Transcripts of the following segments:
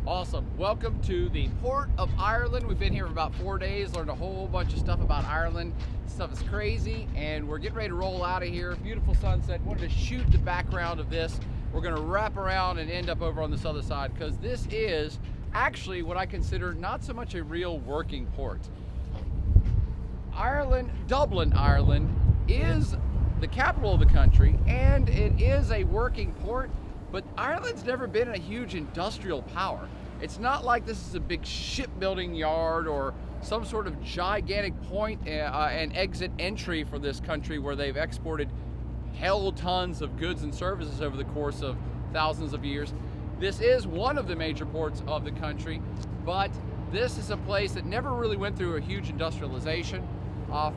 Awesome. Welcome to the Port of Ireland. We've been here for about 4 days, learned a whole bunch of stuff about Ireland. Stuff is crazy, and we're getting ready to roll out of here. Beautiful sunset. Wanted to shoot the background of this. We're going to wrap around and end up over on this other side, because this is actually what I consider not so much a real working port. Ireland, Dublin, Ireland, is the capital of the country, and it is a working port, but Ireland's never been a huge industrial power. It's not like this is a big shipbuilding yard or some sort of gigantic point and exit entry for this country where they've exported hell tons of goods and services over the course of thousands of years. This is one of the major ports of the country, but this is a place that never really went through a huge industrialization.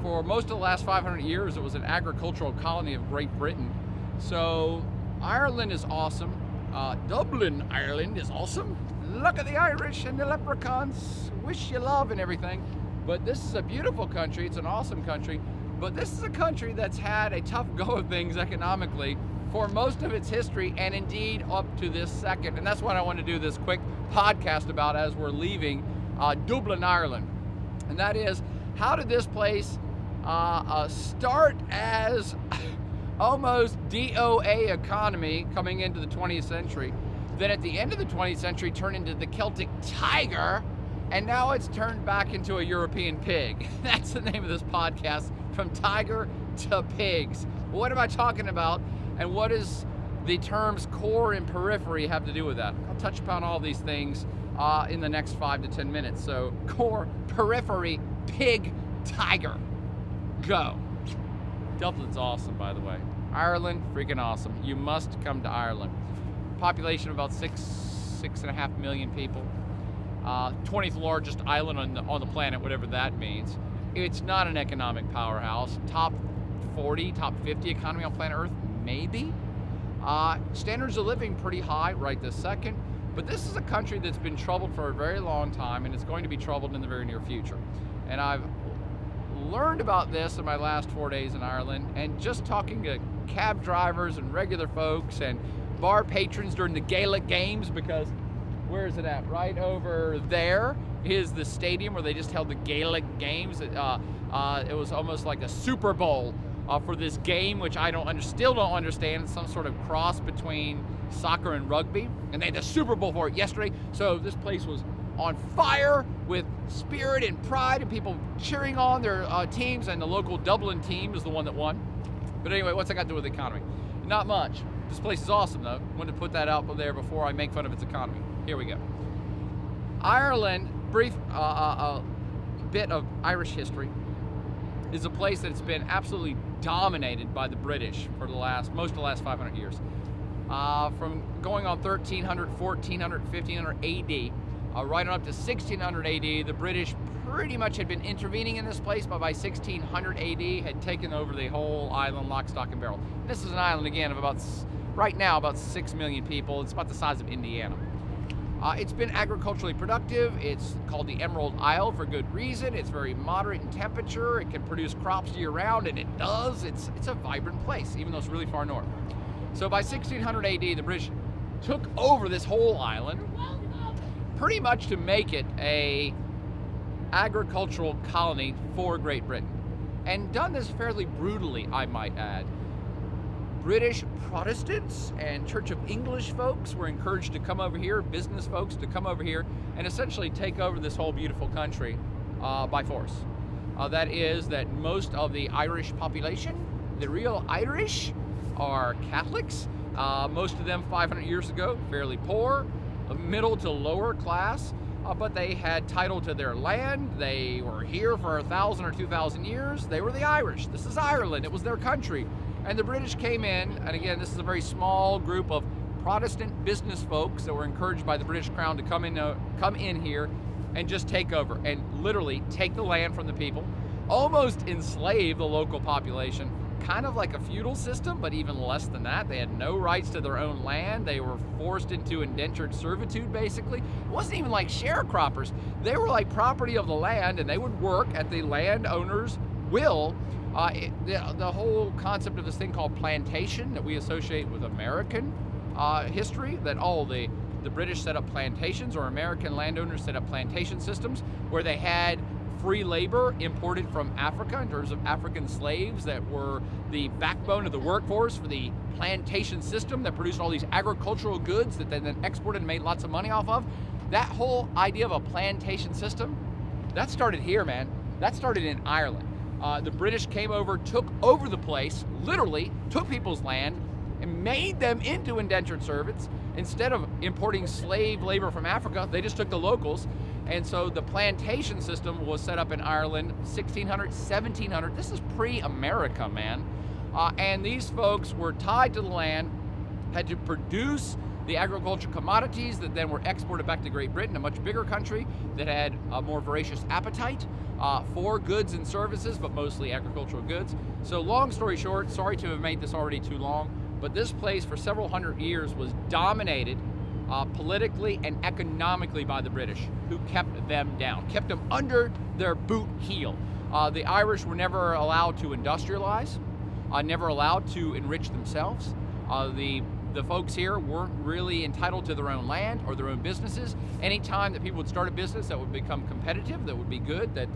For most of the last 500 years, it was an agricultural colony of Great Britain. So Ireland is awesome. Dublin, Ireland is awesome. Look at the Irish and the leprechauns. Wish you love and everything. But this is a beautiful country. It's an awesome country. But this is a country that's had a tough go of things economically for most of its history, and indeed up to this second. And that's what I want to do this quick podcast about as we're leaving Dublin, Ireland. And that is, how did this place start as almost DOA economy coming into the 20th century, then at the end of the 20th century turned into the Celtic Tiger, and now it's turned back into a European pig. That's the name of this podcast, From Tiger to Pigs. What am I talking about, and what does the terms core and periphery have to do with that? I'll touch upon all these things in the next 5 to 10 minutes. So core, periphery, pig, tiger. Go. Dublin's awesome, by the way. Ireland, freaking awesome. You must come to Ireland. Population of about 6.5 million people. 20th largest island on the planet, whatever that means. It's not an economic powerhouse. Top 40, top 50 economy on planet Earth, maybe. Standards of living pretty high right this second. But this is a country that's been troubled for a very long time, and it's going to be troubled in the very near future. And I've learned about this in my last 4 days in Ireland, and just talking to cab drivers and regular folks and bar patrons during the Gaelic games, because where is it at? Right over there is the stadium where they just held the Gaelic games. It was almost like a Super Bowl for this game, which I still don't understand. It's some sort of cross between soccer and rugby, and they had the Super Bowl for it yesterday. So this place was on fire with spirit and pride and people cheering on their teams, and the local Dublin team is the one that won. But anyway, what's that got to do with the economy? Not much. This place is awesome, though. Wanted to put that out there before I make fun of its economy. Here we go. Ireland, brief bit of Irish history, is a place that's been absolutely dominated by the British for most of the last 500 years. From going on 1300, 1400, 1500 AD, right on up to 1600 AD, the British pretty much had been intervening in this place, but by 1600 AD had taken over the whole island, lock, stock, and barrel. This is an island, again, of right now, about 6 million people. It's about the size of Indiana. It's been agriculturally productive. It's called the Emerald Isle for good reason. It's very moderate in temperature. It can produce crops year-round, and it does. It's a vibrant place, even though it's really far north. So by 1600 AD, the British took over this whole island, pretty much to make it a agricultural colony for Great Britain, and done this fairly brutally, I might add. British Protestants and Church of English folks were encouraged to come over here, business folks to come over here and essentially take over this whole beautiful country by force. That is that most of the Irish population, the real Irish, are Catholics. Most of them 500 years ago, fairly poor, middle to lower class, but they had title to their land. They were here for 1,000 or 2,000 years. They were the Irish. This is Ireland. It was their country. And the British came in, and again, this is a very small group of Protestant business folks that were encouraged by the British Crown to come in here and just take over and literally take the land from the people, almost enslave the local population, kind of like a feudal system, but even less than that. They had no rights to their own land. They were forced into indentured servitude, basically. It wasn't even like sharecroppers. They were like property of the land, and they would work at the landowner's will. The whole concept of this thing called plantation that we associate with American history, that all the the British set up plantations, or American landowners set up plantation systems where they had free labor imported from Africa in terms of African slaves that were the backbone of the workforce for the plantation system that produced all these agricultural goods that they then exported and made lots of money off of. That whole idea of a plantation system, that started here, man. That started in Ireland. The British came over, took over the place, literally took people's land and made them into indentured servants. Instead of importing slave labor from Africa, they just took the locals. And so the plantation system was set up in Ireland, 1600, 1700. This is pre-America, man. And these folks were tied to the land, had to produce the agricultural commodities that then were exported back to Great Britain, a much bigger country that had a more voracious appetite for goods and services, but mostly agricultural goods. So long story short, sorry to have made this already too long, but this place for several hundred years was dominated politically and economically by the British, who kept them down, kept them under their boot heel. The Irish were never allowed to industrialize, never allowed to enrich themselves. The folks here weren't really entitled to their own land or their own businesses. Anytime that people would start a business that would become competitive, that would be good, that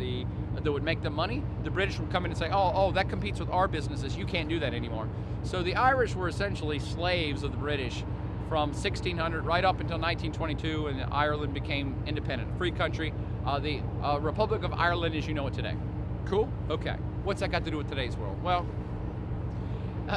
would make them money, the British would come in and say, oh, that competes with our businesses, you can't do that anymore. So the Irish were essentially slaves of the British from 1600 right up until 1922, and Ireland became independent, free country. The Republic of Ireland as you know it today. Cool? Okay. What's that got to do with today's world? Well,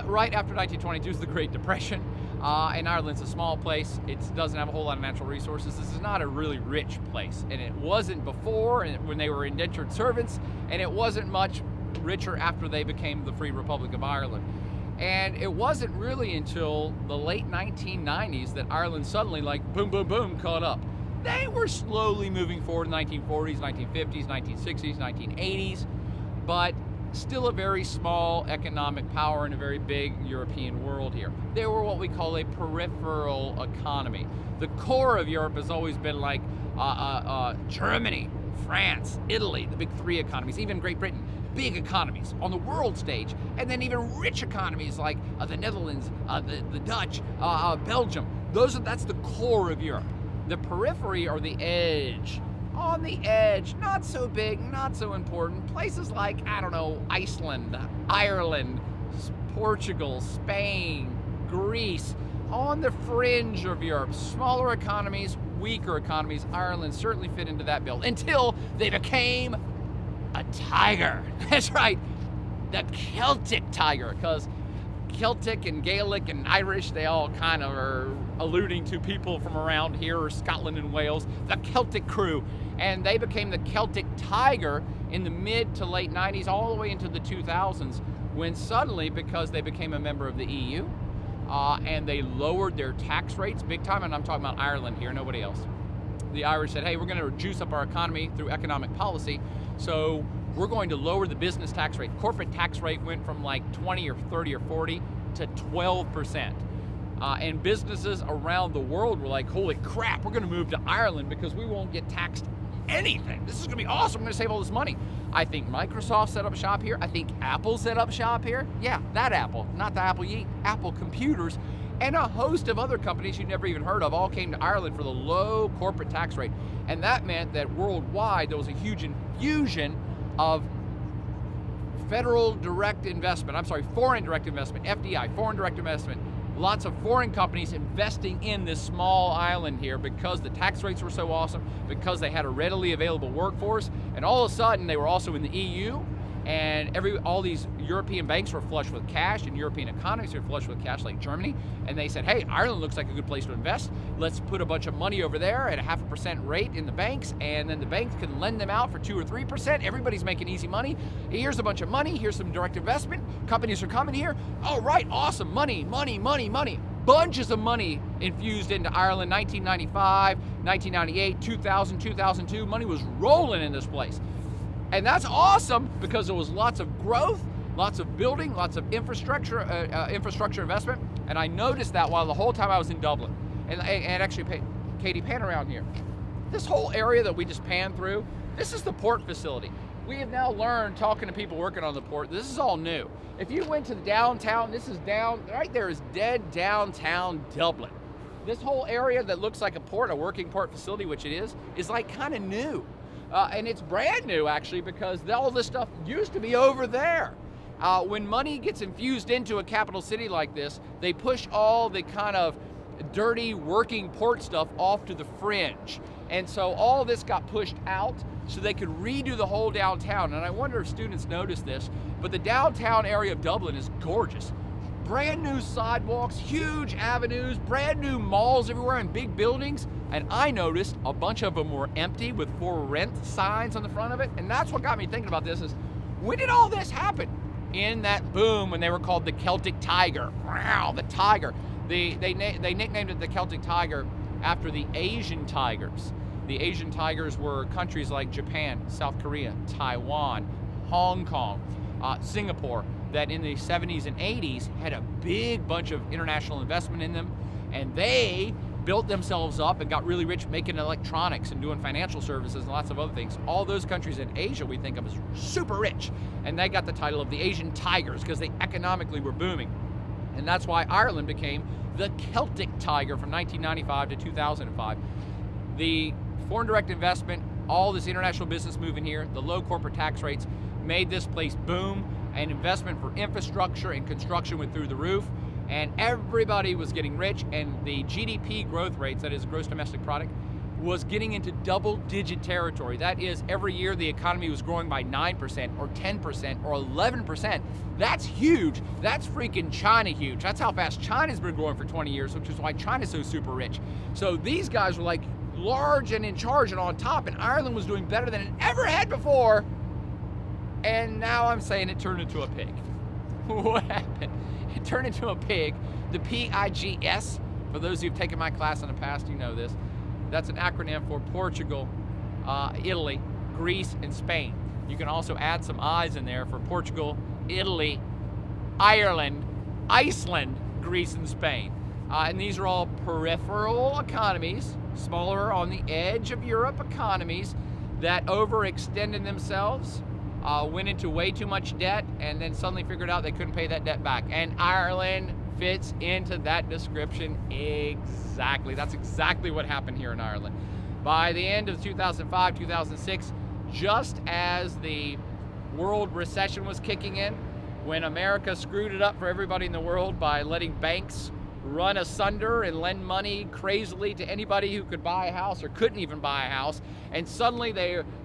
right after 1922 is the Great Depression, and Ireland's a small place. It doesn't have a whole lot of natural resources. This is not a really rich place, and it wasn't before when they were indentured servants, and it wasn't much richer after they became the Free Republic of Ireland. And it wasn't really until the late 1990s that Ireland suddenly, like, boom, boom, boom, caught up. They were slowly moving forward in the 1940s, 1950s, 1960s, 1980s, but still a very small economic power in a very big European world here. They were what we call a peripheral economy. The core of Europe has always been like Germany, France, Italy, the big three economies, even Great Britain. Big economies on the world stage, and then even rich economies like the Netherlands, the Dutch, Belgium. That's the core of Europe. The periphery, or the edge, on the edge, not so big, not so important. Places like, I don't know, Iceland, Ireland, Portugal, Spain, Greece, on the fringe of Europe. Smaller economies, weaker economies. Ireland certainly fit into that bill until they became a tiger. That's right, the Celtic tiger, because Celtic and Gaelic and Irish, they all kind of are alluding to people from around here, or Scotland and Wales, the Celtic crew. And they became the Celtic Tiger in the mid to late 90s, all the way into the 2000s, when suddenly, because they became a member of the EU, and they lowered their tax rates big time, and I'm talking about Ireland here, nobody else. The Irish said, hey, we're going to juice up our economy through economic policy, so we're going to lower the business tax rate. Corporate tax rate went from like 20 or 30 or 40 to 12%. And businesses around the world were like, holy crap, we're going to move to Ireland because we won't get taxed anything. This is going to be awesome. We're going to save all this money. I think Microsoft set up shop here. I think Apple set up shop here. Yeah, that Apple, not the Apple you eat, Apple Computers. And a host of other companies you never even heard of all came to Ireland for the low corporate tax rate. And that meant that worldwide there was a huge infusion of foreign direct investment, FDI, foreign direct investment. Lots of foreign companies investing in this small island here because the tax rates were so awesome, because they had a readily available workforce, and all of a sudden they were also in the EU, and all these European banks were flush with cash, and European economies were flush with cash, like Germany, and they said, hey, Ireland looks like a good place to invest. Let's put a bunch of money over there at a 0.5% rate in the banks, and then the banks can lend them out for 2 or 3%. Everybody's making easy money. Here's a bunch of money. Here's some direct investment. Companies are coming here. All right, awesome. Money. Bunches of money infused into Ireland. 1995, 1998, 2000, 2002. Money was rolling in this place. And that's awesome because there was lots of growth, lots of building, lots of infrastructure investment. And I noticed that while the whole time I was in Dublin. And actually, Katie, pan around here. This whole area that we just panned through, this is the port facility. We have now learned, talking to people working on the port, this is all new. If you went to the downtown, right there is dead downtown Dublin. This whole area that looks like a port, a working port facility, which it is like kind of new. And it's brand new, actually, because all this stuff used to be over there. When money gets infused into a capital city like this, they push all the kind of dirty working port stuff off to the fringe. And so all this got pushed out so they could redo the whole downtown. And I wonder if students notice this, but the downtown area of Dublin is gorgeous. Brand new sidewalks, huge avenues, brand new malls everywhere and big buildings. And I noticed a bunch of them were empty with for rent signs on the front of it. And that's what got me thinking about this is, when did all this happen? In that boom when they were called the Celtic Tiger. Wow, the tiger. They nicknamed it the Celtic Tiger after the Asian tigers. The Asian tigers were countries like Japan, South Korea, Taiwan, Hong Kong, Singapore, that in the 70s and 80s had a big bunch of international investment in them, and they built themselves up and got really rich making electronics and doing financial services and lots of other things. All those countries in Asia we think of as super rich, and they got the title of the Asian Tigers because they economically were booming. And that's why Ireland became the Celtic Tiger from 1995 to 2005. The foreign direct investment, all this international business moving here, the low corporate tax rates made this place boom, and investment for infrastructure and construction went through the roof, and everybody was getting rich, and the GDP growth rates, that is gross domestic product, was getting into double-digit territory. That is, every year the economy was growing by 9% or 10% or 11%. That's huge. That's freaking China huge. That's how fast China's been growing for 20 years, which is why China's so super rich. So these guys were like large and in charge and on top, and Ireland was doing better than it ever had before. And now I'm saying it turned into a pig. What happened? It turned into a pig. The PIGS, for those who've taken my class in the past, you know this. That's an acronym for Portugal, Italy, Greece, and Spain. You can also add some I's in there for Portugal, Italy, Ireland, Iceland, Greece, and Spain. And these are all peripheral economies, smaller on the edge of Europe economies that overextended themselves, went into way too much debt, and then suddenly figured out they couldn't pay that debt back. And Ireland fits into that description exactly. That's exactly what happened here in Ireland. By the end of 2005, 2006, just as the world recession was kicking in, when America screwed it up for everybody in the world by letting banks run asunder and lend money crazily to anybody who could buy a house or couldn't even buy a house, and suddenly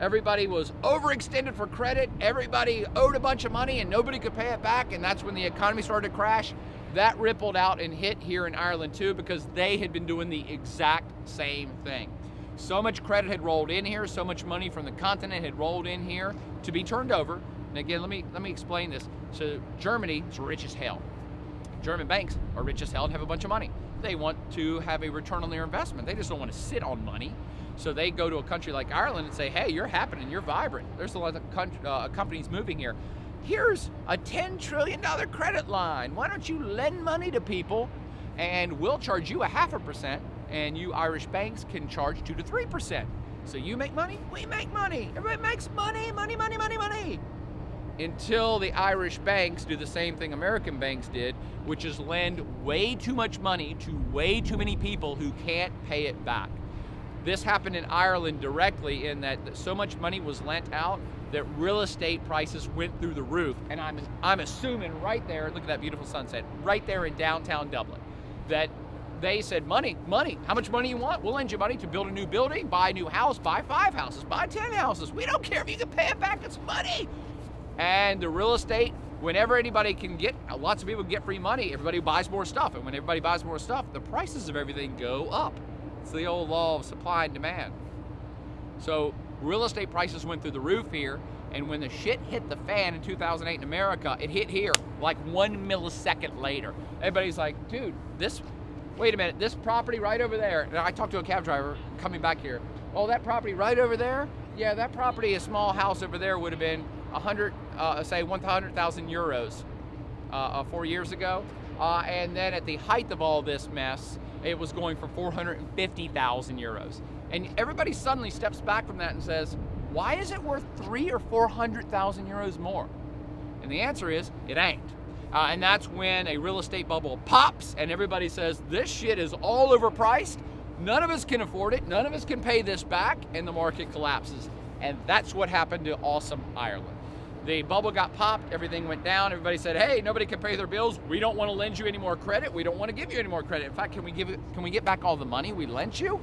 everybody was overextended for credit, everybody owed a bunch of money and nobody could pay it back, and that's when the economy started to crash. That rippled out and hit here in Ireland too, because they had been doing the exact same thing. So much credit had rolled in here, so much money from the continent had rolled in here to be turned over. And again, let me explain this. So Germany is rich as hell. German banks are rich as hell and have a bunch of money. They want to have a return on their investment. They just don't want to sit on money. So they go to a country like Ireland and say, hey, you're happening, you're vibrant. There's a lot of companies moving here. Here's a $10 trillion credit line. Why don't you lend money to people and we'll charge you 0.5%, and you Irish banks can charge 2 to 3%. So you make money, we make money. Everybody makes money, money, money, money, money. Until the Irish banks do the same thing American banks did, which is lend way too much money to way too many people who can't pay it back. This happened in Ireland directly in that so much money was lent out that real estate prices went through the roof. And I'm assuming right there, look at that beautiful sunset, right there in downtown Dublin, that they said, money, how much money you want? We'll lend you money to build a new building, buy a new house, buy 5 houses, buy 10 houses. We don't care if you can pay it back, it's money. And the real estate, whenever anybody can get, lots of people get free money, everybody buys more stuff. And when everybody buys more stuff, the prices of everything go up. It's the old law of supply and demand. So real estate prices went through the roof here, and when the shit hit the fan in 2008 in America, it hit here like 1 millisecond later. Everybody's like, dude, wait a minute, this property right over there. And I talked to a cab driver coming back here. Oh, that property right over there? Yeah, that property, a small house over there would have been 100,000 euros 4 years ago. And then at the height of all this mess, it was going for 450,000 euros. And everybody suddenly steps back from that and says, why is it worth 300,000 or 400,000 euros more? And the answer is, it ain't. And that's when a real estate bubble pops and everybody says, this shit is all overpriced. None of us can afford it. None of us can pay this back. And the market collapses. And that's what happened to awesome Ireland. The bubble got popped. Everything went down. Everybody said, hey, nobody can pay their bills. We don't want to lend you any more credit. We don't want to give you any more credit. In fact, can we get back all the money we lent you?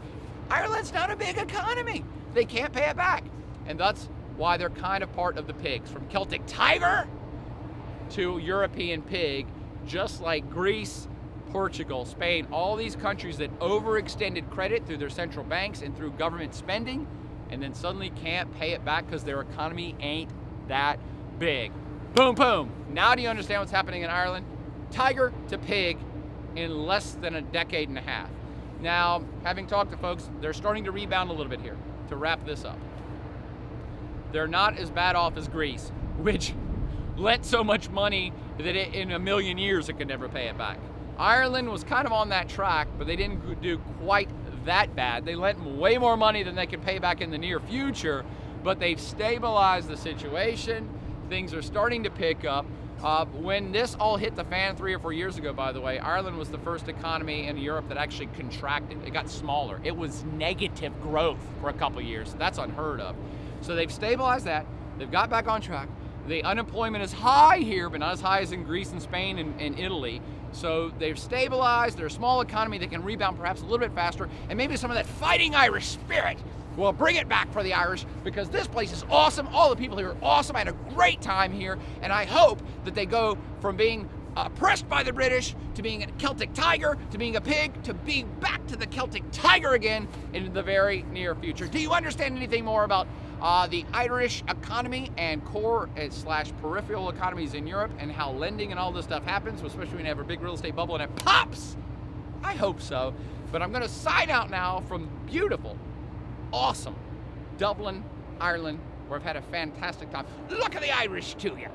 Ireland's not a big economy. They can't pay it back. And that's why they're kind of part of the pigs. From Celtic Tiger to European pig, just like Greece, Portugal, Spain, all these countries that overextended credit through their central banks and through government spending, and then suddenly can't pay it back because their economy ain't that big. Boom, boom. Now do you understand what's happening in Ireland? Tiger to pig in less than a decade and a half. Now, having talked to folks, they're starting to rebound a little bit here to wrap this up. They're not as bad off as Greece, which lent so much money that in a million years it could never pay it back. Ireland was kind of on that track, but they didn't do quite that bad. They lent way more money than they could pay back in the near future, but they've stabilized the situation. Things are starting to pick up. When this all hit the fan 3 or 4 years ago, by the way, Ireland was the first economy in Europe that actually contracted. It got smaller. It was negative growth for a couple years. That's unheard of. So they've stabilized that. They've got back on track. The unemployment is high here, but not as high as in Greece and Spain and Italy. So they've stabilized. They're a small economy. They can rebound perhaps a little bit faster. And maybe some of that fighting Irish spirit will bring it back for the Irish, because this place is awesome. All the people here are awesome. I had a great time here. And I hope that they go from being oppressed by the British to being a Celtic Tiger to being a pig to being back to the Celtic Tiger again in the very near future. Do you understand anything more about the Irish economy and core / peripheral economies in Europe and how lending and all this stuff happens, especially when you have a big real estate bubble and it pops? I hope so. But I'm going to sign out now from beautiful, awesome Dublin, Ireland, where I've had a fantastic time. Look at the Irish to you.